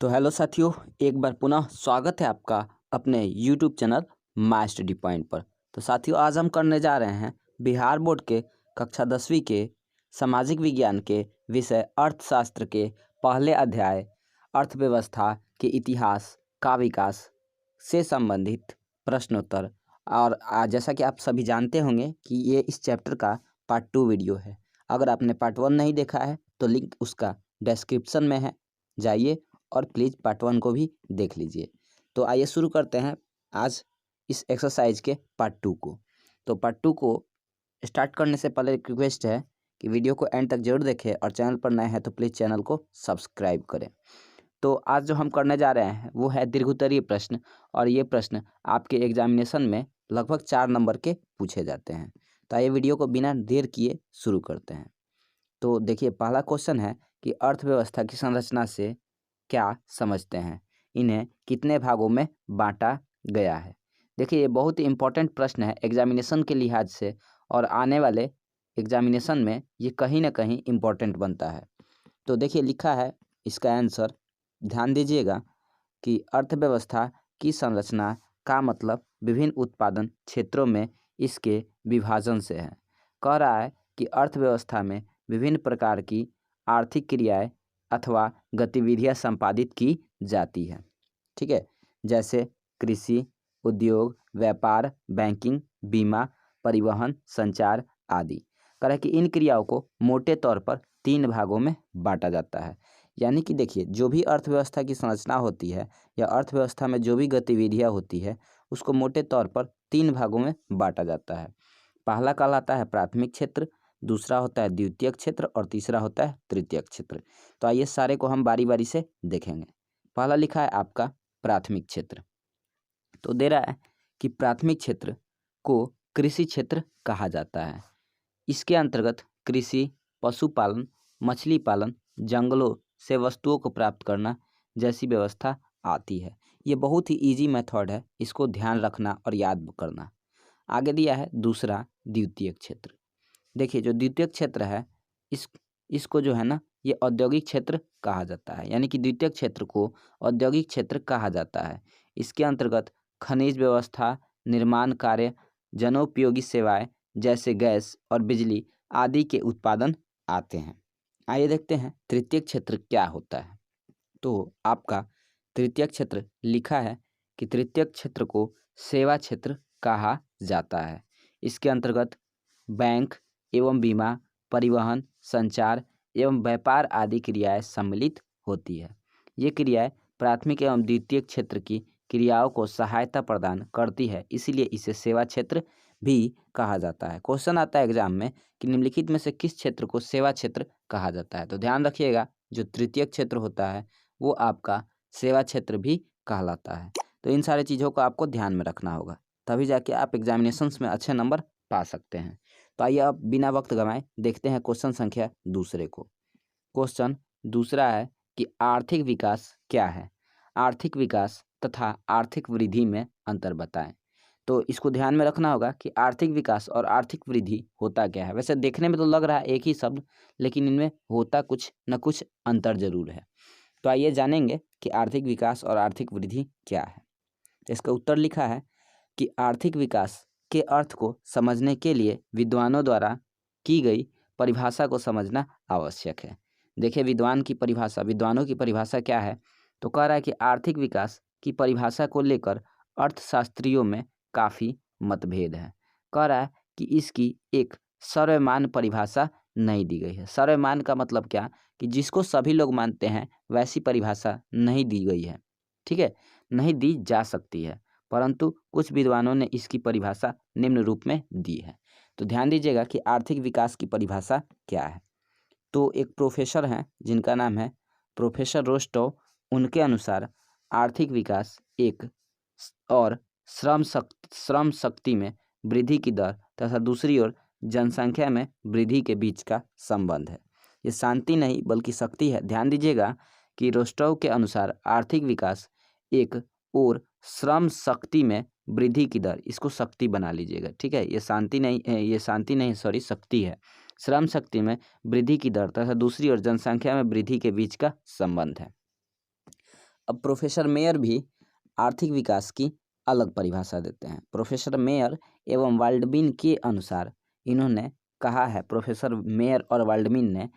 तो हेलो साथियों, एक बार पुनः स्वागत है आपका अपने YouTube channel my study point पर। तो साथियों, आज हम करने जा रहे हैं बिहार बोर्ड के कक्षा 10वीं के सामाजिक विज्ञान के विषय अर्थशास्त्र के पहले अध्याय अर्थव्यवस्था के इतिहास का विकास से संबंधित प्रश्नोत्तर। और जैसा कि आप सभी जानते होंगे कि ये इस चैप्टर का पार्ट 2 वीडियो है। अगर आपने पार्ट 1 नहीं देखा है तो लिंक उसका डिस्क्रिप्शन में है, जाइए और प्लीज़ पार्ट 1 को भी देख लीजिए। तो आइए शुरू करते हैं आज इस एक्सरसाइज के पार्ट 2 को। तो पार्ट 2 को स्टार्ट करने से पहले एक रिक्वेस्ट है कि वीडियो को एंड तक जरूर देखें और चैनल पर नए हैं तो प्लीज़ चैनल को सब्सक्राइब करें। तो आज जो हम करने जा रहे हैं वो है दीर्घोत्तरीय प्रश्न, और ये प्रश्न आपके एग्जामिनेशन में लगभग 4 नंबर के पूछे जाते हैं। तो आइए वीडियो को बिना देर किए शुरू करते हैं। तो देखिए, पहला क्वेश्चन है कि अर्थव्यवस्था की संरचना से क्या समझते हैं, इन्हें कितने भागों में बांटा गया है। देखिए, ये बहुत ही इम्पोर्टेंट प्रश्न है एग्जामिनेशन के लिहाज से, और आने वाले एग्जामिनेशन में ये कहीं ना कहीं इम्पोर्टेंट बनता है। तो देखिए, लिखा है इसका आंसर, ध्यान दीजिएगा कि अर्थव्यवस्था की संरचना का मतलब विभिन्न उत्पादन क्षेत्रों में इसके विभाजन से है। कह रहा है कि अर्थव्यवस्था में विभिन्न प्रकार की आर्थिक क्रियाएं अथवा गतिविधियां संपादित की जाती है। ठीक है, जैसे कृषि, उद्योग, व्यापार, बैंकिंग, बीमा, परिवहन, संचार आदि। कह रहा है कि इन क्रियाओं को मोटे तौर पर 3 भागों में बांटा जाता है। यानी कि देखिए, जो भी अर्थव्यवस्था की संरचना होती है या अर्थव्यवस्था में जो भी गतिविधियां होती है उसको मोटे तौर पर 3 भागों में बांटा जाता है। पहला कहलाता है प्राथमिक क्षेत्र, दूसरा होता है द्वितीयक क्षेत्र और तीसरा होता है तृतीयक क्षेत्र। तो आइए सारे को हम बारी बारी से देखेंगे। पहला लिखा है आपका प्राथमिक क्षेत्र। तो दे रहा है कि प्राथमिक क्षेत्र को कृषि क्षेत्र कहा जाता है। इसके अंतर्गत कृषि, पशुपालन, मछली पालन, जंगलों से वस्तुओं को प्राप्त करना जैसी व्यवस्था आती है। ये बहुत ही इजी मेथड है, इसको ध्यान रखना और याद करना। आगे दिया है दूसरा द्वितीयक क्षेत्र। देखिए, जो द्वितीयक क्षेत्र है इसको जो है ना, ये औद्योगिक क्षेत्र कहा जाता है। यानी कि द्वितीयक क्षेत्र को औद्योगिक क्षेत्र कहा जाता है। इसके अंतर्गत खनिज व्यवस्था, निर्माण कार्य, जनोपयोगी सेवाएं जैसे गैस और बिजली आदि के उत्पादन आते हैं। आइए देखते हैं तृतीयक क्षेत्र क्या होता है। तो आपका तृतीयक क्षेत्र लिखा है कि तृतीयक क्षेत्र को सेवा क्षेत्र कहा जाता है। इसके अंतर्गत बैंक एवं बीमा, परिवहन, संचार एवं व्यापार आदि क्रियाएं सम्मिलित होती है। ये क्रियाएं प्राथमिक एवं द्वितीयक क्षेत्र की क्रियाओं को सहायता प्रदान करती है, इसीलिए इसे सेवा क्षेत्र भी कहा जाता है। क्वेश्चन आता है एग्जाम में कि निम्नलिखित में से किस क्षेत्र को सेवा क्षेत्र कहा जाता है। तो ध्यान रखिएगा, जो तृतीयक क्षेत्र होता है वो आपका सेवा क्षेत्र भी कहलाता है। तो इन सारी चीज़ों को आपको ध्यान में रखना होगा, तभी जाके आप एग्जामिनेशंस में अच्छे नंबर पा सकते हैं। तो आइए अब बिना वक्त गंवाए देखते हैं क्वेश्चन संख्या दूसरे को। क्वेश्चन दूसरा है कि आर्थिक विकास क्या है, आर्थिक विकास तथा आर्थिक वृद्धि में अंतर बताएं। तो इसको ध्यान में रखना होगा कि आर्थिक विकास और आर्थिक वृद्धि होता क्या है। वैसे देखने में तो लग रहा है एक ही शब्द, लेकिन इनमें होता कुछ न कुछ अंतर जरूर है। तो आइए जानेंगे कि आर्थिक विकास और आर्थिक वृद्धि क्या है। तो इसका उत्तर लिखा है कि आर्थिक विकास के अर्थ को समझने के लिए विद्वानों द्वारा की गई परिभाषा को समझना आवश्यक है। देखिए, विद्वानों की परिभाषा क्या है। तो कह रहा है कि आर्थिक विकास की परिभाषा को लेकर अर्थशास्त्रियों में काफ़ी मतभेद है। कह रहा है कि इसकी एक सर्वमान्य परिभाषा नहीं दी गई है। सर्वमान्य का मतलब क्या, कि जिसको सभी लोग मानते हैं वैसी परिभाषा नहीं दी गई है। ठीक है, नहीं दी जा सकती है, परंतु कुछ विद्वानों ने इसकी परिभाषा निम्न रूप में दी है। तो ध्यान दीजिएगा कि आर्थिक विकास की परिभाषा क्या है। तो एक प्रोफेसर हैं जिनका नाम है प्रोफेसर रोस्टो, उनके अनुसार आर्थिक विकास एक और श्रम शक्ति में वृद्धि की दर तथा दूसरी ओर जनसंख्या में वृद्धि के बीच का संबंध है। ये शांति नहीं बल्कि शक्ति है। ध्यान दीजिएगा कि रोस्टोव के अनुसार आर्थिक विकास एक और श्रम शक्ति में वृद्धि की दर, इसको शक्ति बना लीजिएगा। ठीक है, ये शांति नहीं सॉरी, शक्ति है। श्रम शक्ति में वृद्धि की दर तथा दूसरी ओर जनसंख्या में वृद्धि के बीच का संबंध है। अब प्रोफेसर मेयर भी आर्थिक विकास की अलग परिभाषा देते हैं। प्रोफेसर मेयर एवं वाल्डबिन के अनुसार इन्होंने कहा है, प्रोफेसर मेयर और वाल्डबिन ने,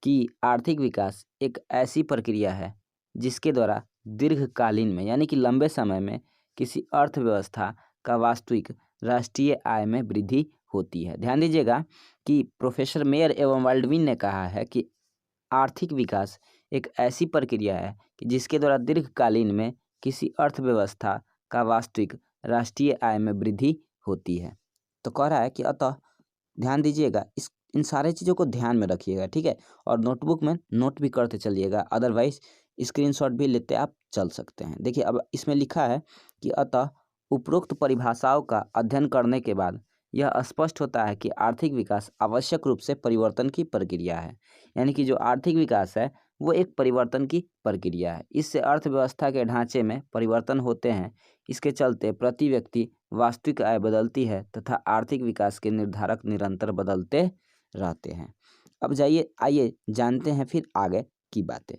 कि आर्थिक विकास एक ऐसी प्रक्रिया है जिसके द्वारा दीर्घकालीन में यानी कि लंबे समय में किसी अर्थव्यवस्था का वास्तविक राष्ट्रीय आय में वृद्धि होती है। ध्यान दीजिएगा कि प्रोफेसर मेयर एवं वाल्डबिन ने कहा है कि आर्थिक विकास एक ऐसी प्रक्रिया है कि जिसके द्वारा दीर्घकालीन में किसी अर्थव्यवस्था का वास्तविक राष्ट्रीय आय में वृद्धि होती है। तो कह रहा है कि अतः ध्यान दीजिएगा, इस इन सारे चीज़ों को ध्यान में रखिएगा, ठीक है। और नोटबुक में नोट भी करते चलिएगा, अदरवाइज स्क्रीनशॉट भी लेते आप चल सकते हैं। देखिए अब इसमें लिखा है कि अतः उपरोक्त परिभाषाओं का अध्ययन करने के बाद यह स्पष्ट होता है कि आर्थिक विकास आवश्यक रूप से परिवर्तन की प्रक्रिया है। यानी कि जो आर्थिक विकास है वो एक परिवर्तन की प्रक्रिया है। इससे अर्थव्यवस्था के ढांचे में परिवर्तन होते हैं। इसके चलते प्रति व्यक्ति वास्तविक आय बदलती है तथा आर्थिक विकास के निर्धारक निरंतर बदलते रहते हैं। अब आइए जानते हैं फिर आगे की बातें।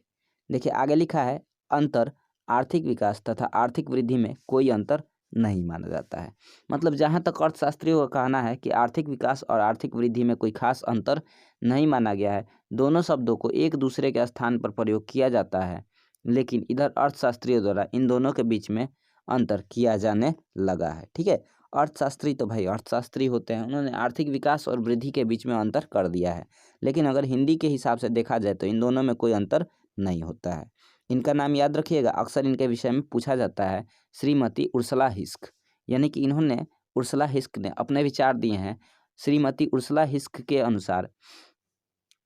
देखिए आगे लिखा है, अंतर आर्थिक विकास तथा आर्थिक वृद्धि में कोई अंतर नहीं माना जाता है। मतलब जहाँ तक अर्थशास्त्रियों का कहना है कि आर्थिक विकास और आर्थिक वृद्धि में कोई खास अंतर नहीं माना गया है, दोनों शब्दों को एक दूसरे के स्थान पर प्रयोग किया जाता है, लेकिन इधर अर्थशास्त्रियों द्वारा इन दोनों के बीच में अंतर किया जाने लगा है, ठीक है। अर्थशास्त्री तो भाई अर्थशास्त्री होते हैं, उन्होंने आर्थिक विकास और वृद्धि के बीच में अंतर कर दिया है, लेकिन अगर हिंदी के हिसाब से देखा जाए तो इन दोनों में कोई अंतर नहीं होता है। इनका नाम याद रखिएगा, अक्सर इनके विषय में पूछा जाता है, श्रीमती उर्सुला हिस्क। यानी कि इन्होंने, उर्सुला हिस्क ने अपने विचार दिए हैं। श्रीमती उर्सुला हिस्क के अनुसार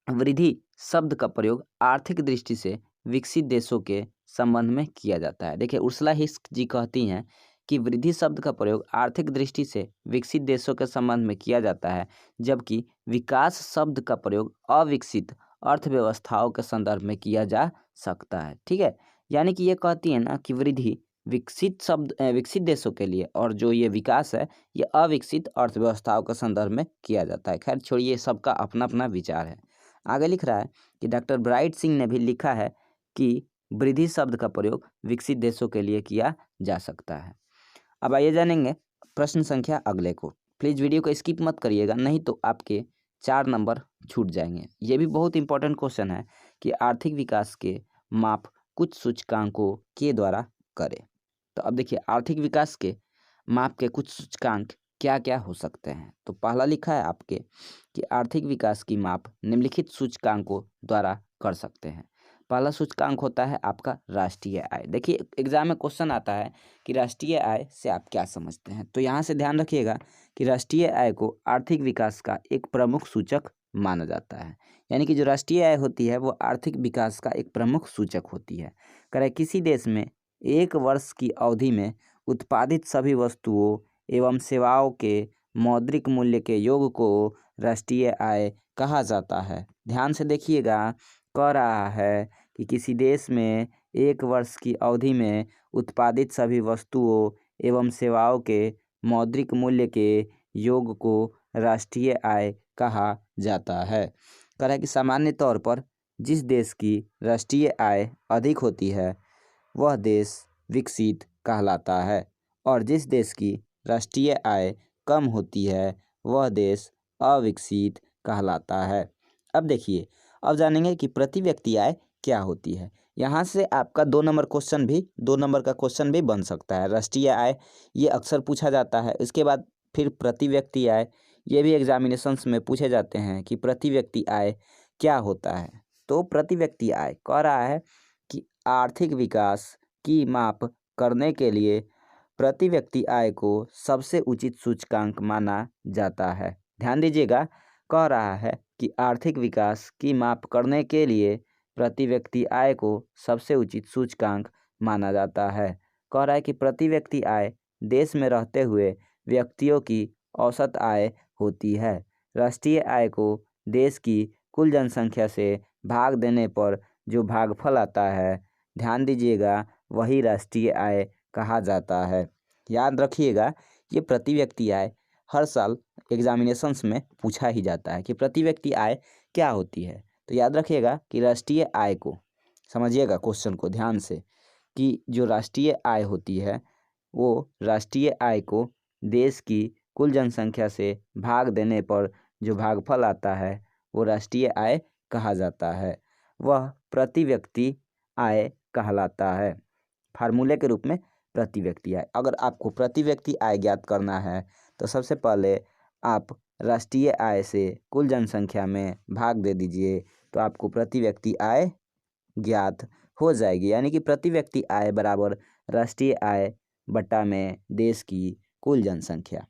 वृद्धि शब्द का प्रयोग आर्थिक दृष्टि से विकसित देशों के संबंध में किया जाता है। देखिए उर्सुला हिस्क जी कहती हैं कि वृद्धि शब्द का प्रयोग आर्थिक दृष्टि से विकसित देशों के संबंध में किया जाता है, जबकि विकास शब्द का प्रयोग अविकसित अर्थव्यवस्थाओं के संदर्भ में किया जा सकता है, ठीक है। यानी कि ये कहती है ना कि वृद्धि विकसित देशों के लिए, और जो ये विकास है ये अविकसित अर्थव्यवस्थाओं के संदर्भ में किया जाता है। खैर छोड़िए, सबका अपना अपना विचार है। आगे लिख रहा है कि डॉक्टर ब्राइट सिंह ने भी लिखा है कि वृद्धि शब्द का प्रयोग विकसित देशों के लिए किया जा सकता है। अब आइए जानेंगे प्रश्न संख्या अगले को। प्लीज़ वीडियो को स्किप मत करिएगा, नहीं तो आपके 4 नंबर छूट जाएंगे। ये भी बहुत इंपॉर्टेंट क्वेश्चन है कि आर्थिक विकास के माप कुछ सूचकांकों के द्वारा करें। तो अब देखिए आर्थिक विकास के माप के कुछ सूचकांक क्या क्या हो सकते हैं। तो पहला लिखा है आपके कि आर्थिक विकास की माप निम्नलिखित सूचकांकों द्वारा कर सकते हैं। पहला सूचकांक होता है आपका राष्ट्रीय आय। देखिए एग्जाम में क्वेश्चन आता है कि राष्ट्रीय आय से आप क्या समझते हैं, तो यहाँ से ध्यान रखिएगा कि राष्ट्रीय आय को आर्थिक विकास का एक प्रमुख सूचक माना जाता है। यानी कि जो राष्ट्रीय आय होती है वो आर्थिक विकास का एक प्रमुख सूचक होती है। करें किसी देश में एक वर्ष की अवधि में उत्पादित सभी वस्तुओं एवं सेवाओं के मौद्रिक मूल्य के योग को राष्ट्रीय आय कहा जाता है। ध्यान से देखिएगा, कह रहा है कि किसी देश में एक वर्ष की अवधि में उत्पादित सभी वस्तुओं एवं सेवाओं के मौद्रिक मूल्य के योग को राष्ट्रीय आय कहा जाता है। कह रहा है कि सामान्य तौर पर जिस देश की राष्ट्रीय आय अधिक होती है वह देश विकसित कहलाता है, और जिस देश की राष्ट्रीय आय कम होती है वह देश अविकसित कहलाता है। अब देखिए, अब जानेंगे कि प्रति व्यक्ति आय क्या होती है। यहाँ से आपका 2 नंबर का क्वेश्चन भी बन सकता है। राष्ट्रीय आय ये अक्सर पूछा जाता है। इसके बाद फिर प्रति व्यक्ति आय, ये भी एग्जामिनेशंस में पूछे जाते हैं कि प्रति व्यक्ति आय क्या होता है। तो प्रति व्यक्ति आय कह रहा है कि आर्थिक विकास की माप करने के लिए प्रति व्यक्ति आय को सबसे उचित सूचकांक माना जाता है। ध्यान दीजिएगा, कह रहा है कि आर्थिक विकास की माप करने के लिए प्रति व्यक्ति आय को सबसे उचित सूचकांक माना जाता है। कह रहा है कि प्रति व्यक्ति आय देश में रहते हुए व्यक्तियों की औसत आय होती है। राष्ट्रीय आय को देश की कुल जनसंख्या से भाग देने पर जो भागफल आता है, ध्यान दीजिएगा, वही राष्ट्रीय आय कहा जाता है। याद रखिएगा, ये प्रति व्यक्ति आय हर साल एग्जामिनेशंस में पूछा ही जाता है कि प्रति व्यक्ति आय क्या होती है। तो याद रखिएगा कि राष्ट्रीय आय को, समझिएगा क्वेश्चन को ध्यान से, कि जो राष्ट्रीय आय होती है वो राष्ट्रीय आय को देश की कुल जनसंख्या से भाग देने पर जो भागफल आता है वो राष्ट्रीय आय कहा जाता है। वह प्रति व्यक्ति आय कहलाता है। फार्मूले के रूप में प्रति व्यक्ति आय। अगर आपको प्रति व्यक्ति आय ज्ञात करना है तो सबसे पहले आप राष्ट्रीय आय से कुल जनसंख्या में भाग दे दीजिए, तो आपको प्रति व्यक्ति आय ज्ञात हो जाएगी। यानी कि प्रति व्यक्ति आय बराबर राष्ट्रीय आय बटा में देश की कुल जनसंख्या।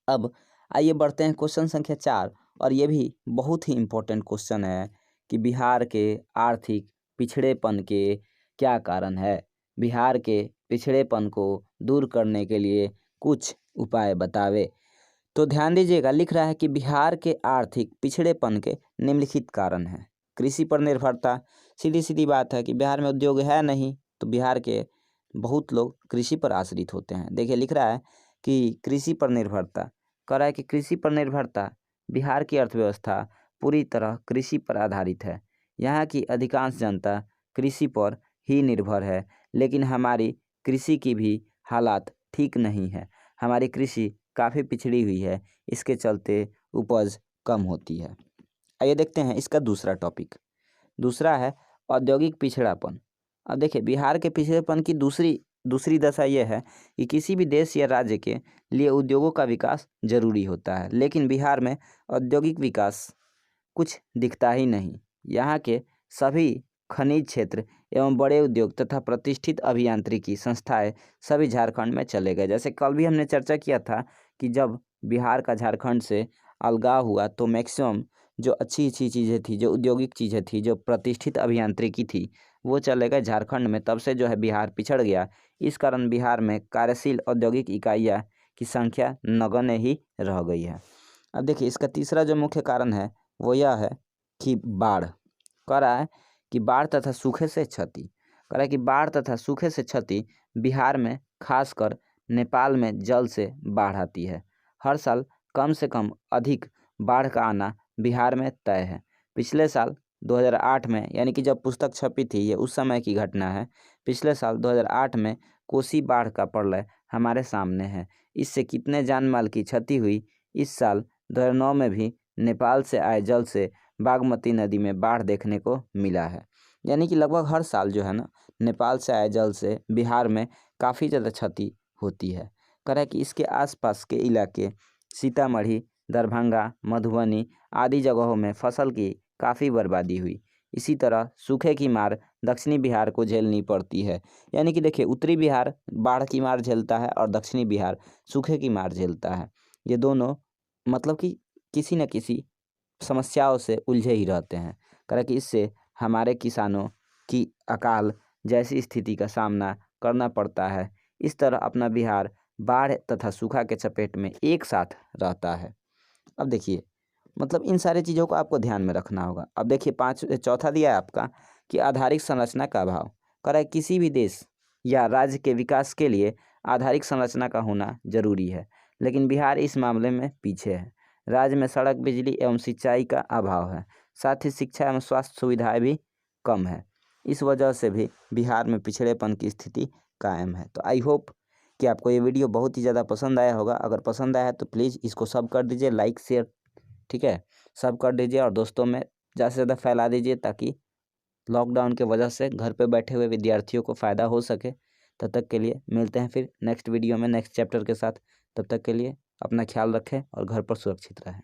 अब आइए बढ़ते हैं क्वेश्चन संख्या 4, और ये भी बहुत ही इम्पोर्टेंट क्वेश्चन है कि बिहार के आर्थिक पिछड़ेपन के क्या कारण है। बिहार के पिछड़ेपन को दूर करने के लिए कुछ उपाय बतावे। तो ध्यान दीजिएगा, लिख रहा है कि बिहार के आर्थिक पिछड़ेपन के निम्नलिखित कारण हैं। कृषि पर निर्भरता, सीधी सीधी बात है कि बिहार में उद्योग है नहीं, तो बिहार के बहुत लोग कृषि पर आश्रित होते हैं। देखिए लिख रहा है कि कृषि पर निर्भरता, कह रहा है कि कृषि पर निर्भरता, बिहार की अर्थव्यवस्था पूरी तरह कृषि पर आधारित है। यहाँ की अधिकांश जनता कृषि पर ही निर्भर है, लेकिन हमारी कृषि की भी हालात ठीक नहीं है। हमारी कृषि काफ़ी पिछड़ी हुई है, इसके चलते उपज कम होती है। आइए देखते हैं इसका दूसरा टॉपिक। दूसरा है औद्योगिक पिछड़ापन। अब देखिए बिहार के पिछड़ेपन की दूसरी दशा यह है कि किसी भी देश या राज्य के लिए उद्योगों का विकास जरूरी होता है, लेकिन बिहार में औद्योगिक विकास कुछ दिखता ही नहीं। यहाँ के सभी खनिज क्षेत्र एवं बड़े उद्योग तथा प्रतिष्ठित अभियांत्रिकी संस्थाएं सभी झारखंड में चले गए। जैसे कल भी हमने चर्चा किया था कि जब बिहार का झारखंड से अलगाव हुआ तो मैक्सिमम जो अच्छी अच्छी चीज़ें थी, जो औद्योगिक चीज़ें थी, जो प्रतिष्ठित अभियांत्रिकी थी, वो चले गए झारखंड में। तब से जो है बिहार पिछड़ गया। इस कारण बिहार में कार्यशील औद्योगिक इकाइयाँ की संख्या नगण्य ही रह गई है। अब देखिए इसका तीसरा जो मुख्य कारण है वो यह है कि बाढ़। कह रहा है कि बाढ़ तथा सूखे से क्षति। कह रहा है कि बाढ़ तथा सूखे से क्षति बिहार में खासकर नेपाल में जल से बाढ़ आती है। हर साल कम से कम अधिक बाढ़ का आना बिहार में तय है। पिछले साल 2008 में, यानी कि जब पुस्तक छपी थी, ये उस समय की घटना है। पिछले साल 2008 में कोसी बाढ़ का प्रलय हमारे सामने है। इससे कितने जान माल की क्षति हुई। इस साल 2009 में भी नेपाल से आए जल से बागमती नदी में बाढ़ देखने को मिला है। यानी कि लगभग हर साल जो है ना, नेपाल से आए जल से बिहार में काफ़ी ज़्यादा क्षति होती है। कह रहा है कि इसके आसपास के इलाके सीतामढ़ी, दरभंगा, मधुबनी आदि जगहों में फसल की काफ़ी बर्बादी हुई। इसी तरह सूखे की मार दक्षिणी बिहार को झेलनी पड़ती है। यानी कि देखिए उत्तरी बिहार बाढ़ की मार झेलता है और दक्षिणी बिहार सूखे की मार झेलता है। ये दोनों मतलब कि किसी न किसी समस्याओं से उलझे ही रहते हैं। कह रहा है कि इससे हमारे किसानों की अकाल जैसी स्थिति का सामना करना पड़ता है। इस तरह अपना बिहार बाढ़ तथा सूखा के चपेट में एक साथ रहता है। अब देखिए मतलब इन सारी चीज़ों को आपको ध्यान में रखना होगा। अब देखिए चौथा दिया है आपका कि आधारिक संरचना का अभाव। कह रहा है किसी भी देश या राज्य के विकास के लिए आधारिक संरचना का होना जरूरी है, लेकिन बिहार इस मामले में पीछे है। राज्य में सड़क, बिजली एवं सिंचाई का अभाव है। साथ ही शिक्षा एवं स्वास्थ्य सुविधाएं भी कम है। इस वजह से भी बिहार में पिछड़ेपन की स्थिति कायम है। तो आई होप कि आपको ये वीडियो बहुत ही ज़्यादा पसंद आया होगा। अगर पसंद आया है तो प्लीज़ इसको सब कर दीजिए, लाइक शेयर, ठीक है, सब कर दीजिए और दोस्तों में ज़्यादा से ज़्यादा फैला दीजिए ताकि लॉकडाउन के वजह से घर पे बैठे हुए विद्यार्थियों को फ़ायदा हो सके। तब तक के लिए मिलते हैं फिर नेक्स्ट वीडियो में नेक्स्ट चैप्टर के साथ। तब तक के लिए अपना ख्याल रखें और घर पर सुरक्षित रहें।